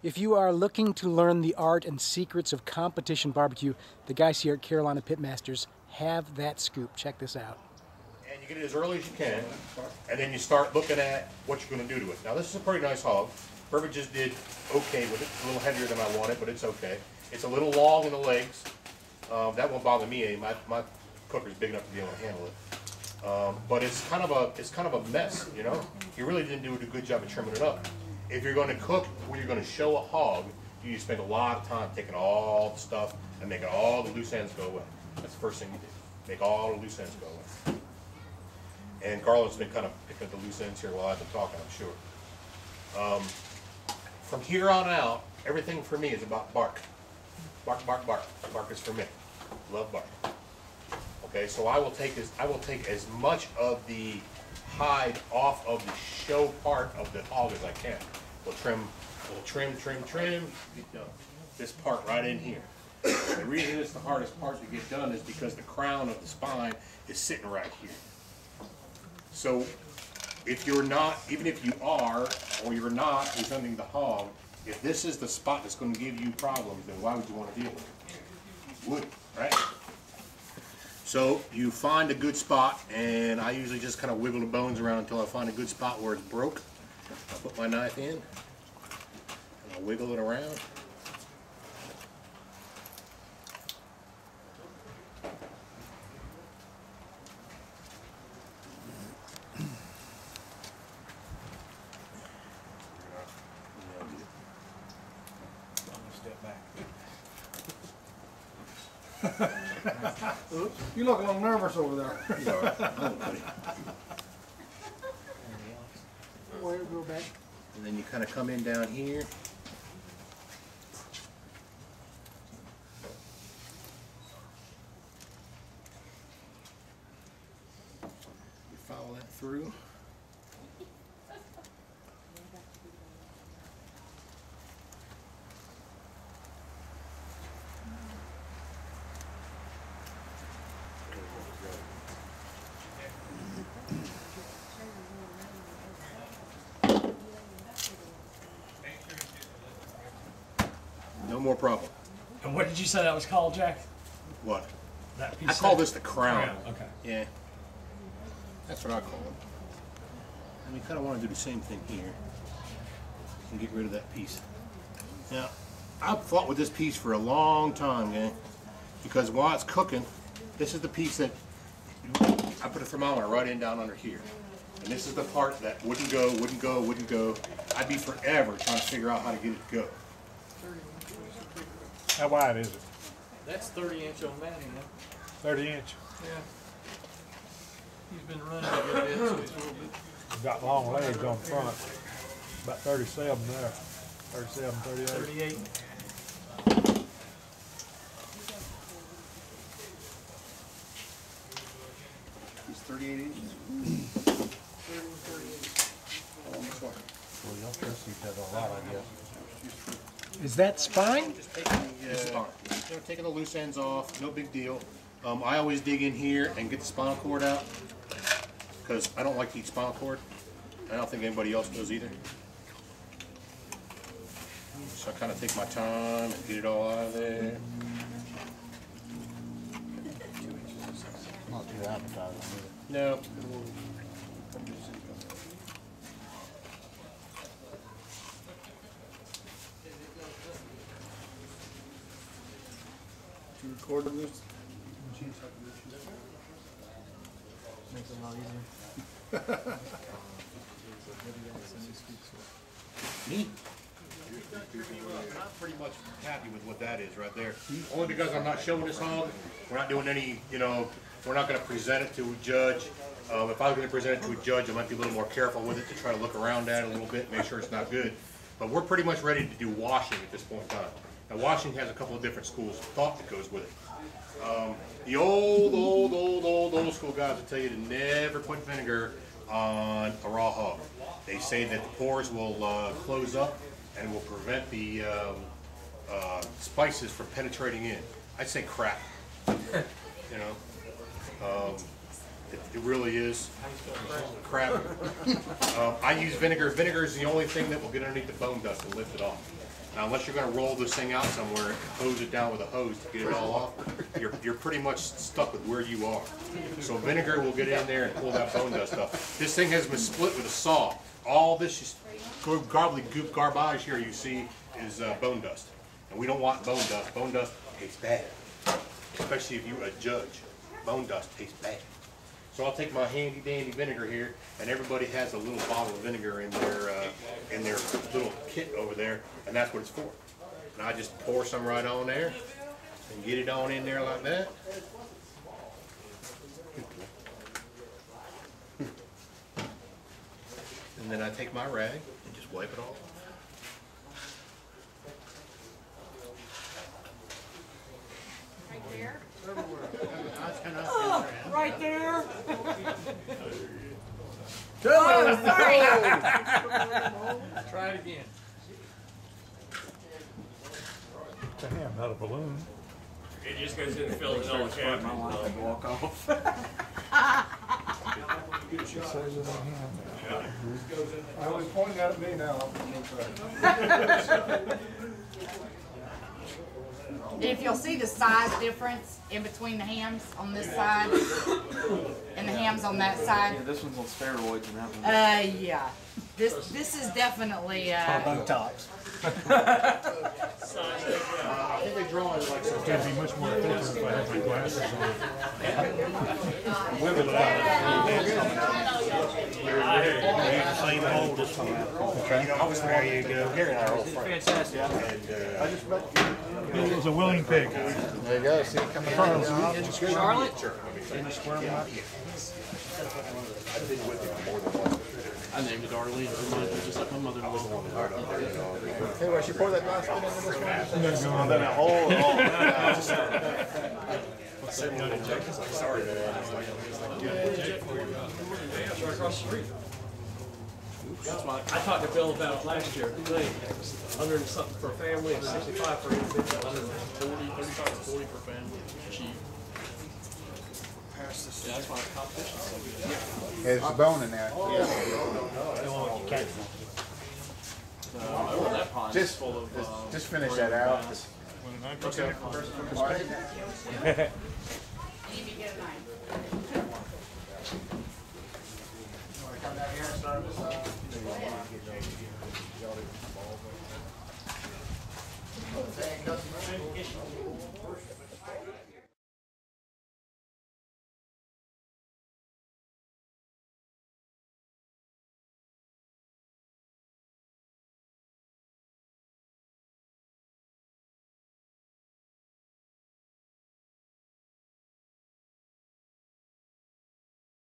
If you are looking to learn the art and secrets of competition barbecue, the guys here at Carolina Pitmasters have that scoop. Check this out. And you get it as early as you can, and then you start looking at what you're going to do to it. Now this is a pretty nice hog. Burbot just did okay with it. It's a little heavier than I wanted, but it's okay. It's a little long in the legs. That won't bother me any. My cooker's big enough to be able to handle it. But it's kind of a mess, you know. You really didn't do a good job of trimming it up. If you're going to cook where you're going to show a hog, you spend a lot of time taking all the stuff and making all the loose ends go away. That's the first thing you do. Make all the loose ends go away. And Carlos has been kind of picking up the loose ends here while I've been talking, I'm sure. From here on out, everything for me is about bark. Bark, bark, bark. Bark is for me. Love bark. Okay, so I will take as much of the hide off of the show part of the hog as I can. We'll trim, get done. This part right in here. The reason it's the hardest part to get done is because the crown of the spine is sitting right here. So if you're not, even if you are or you're not presenting the hog, if this is the spot that's going to give you problems, then why would you want to deal with it? You wouldn't, right? So you find a good spot, and I usually just kind of wiggle the bones around until I find a good spot where it's broke. I'll put my knife in, and I'll wiggle it around. You look a little nervous over there. Go back. And then you kind of come in down here. You follow that through. No more problem. And what did you say that was called, Jack? What? That piece I call this the crown. Okay. Yeah. That's what I call it. And we kind of want to do the same thing here. And get rid of that piece. Now, I've fought with this piece for a long time, gang. Because while it's cooking, this is the piece that I put a thermometer right in down under here. And this is the part that wouldn't go, wouldn't go, wouldn't go. I'd be forever trying to figure out how to get it to go. How wide is it? That's 30-inch on that end. 30 inch. Yeah. He's been running a good bit, so he's a little bit. It's got long legs on front. About 37 there. 37, 38. 38. He's 38 inches. 30 and 38. Well, y'all trust each other a lot, I guess. Is that spine? Just taking the loose ends off, no big deal. I always dig in here and get the spinal cord out because I don't like to eat spinal cord. I don't think anybody else does either. So I kind of take my time and get it all out of there. Not too appetizing, No. You recording this? Makes it a lot easier. Me? I'm pretty much happy with what that is right there. Only because I'm not showing this hog. We're not doing any, you know, we're not going to present it to a judge. If I was going to present it to a judge, I might be a little more careful with it to try to look around at it a little bit, make sure it's not good. But we're pretty much ready to do washing at this point in time. Now, washing has a couple of different schools of thought that goes with it. The old school guys will tell you to never put vinegar on a raw hog. They say that the pores will close up and will prevent the spices from penetrating in. I'd say crap. You know, it really is crap. I use vinegar. Vinegar is the only thing that will get underneath the bone dust and lift it off. Now, unless you're going to roll this thing out somewhere and hose it down with a hose to get it all off, you're pretty much stuck with where you are. So vinegar will get in there and pull that bone dust off. This thing has been split with a saw. All this gobbledygook garbage here you see is bone dust. And we don't want bone dust. Bone dust tastes bad, especially if you're a judge. Bone dust tastes bad. So I'll take my handy dandy vinegar here, and everybody has a little bottle of vinegar in their little kit over there, and that's what it's for. And I just pour some right on there and get it on in there like that. And then I take my rag and just wipe it off. Right there. Oh, sorry. Try it again. It's a ham, not a balloon. It just goes in and fills it all the cabin. Walk off. It says it's a ham. I was pointing at me now. If you'll see the size difference in between the hams on this side and the hams on that side. Yeah, this one's on steroids and that one. Yeah. This is definitely Botox. I think they draw it like It's gonna be much more effective if I have my glasses on. Same old as okay. There you go. Gary and I are old friends. Fantastic. It was a willing pig. There you go. See it coming Charles, Charlotte? I named it Arlene. It reminds me just like my mother was. Hey, why she pour that glass bit into this one? then a whole. Sorry, man. Right across the street. That's why I talked to Bill about it last year. They 100 and something for a family and 65 for individual. 140, 35 to 40 per family. Cheap. Yeah, that's why the competition's so good. There's a bone in there. That pond is full of. Just finish that out. Okay.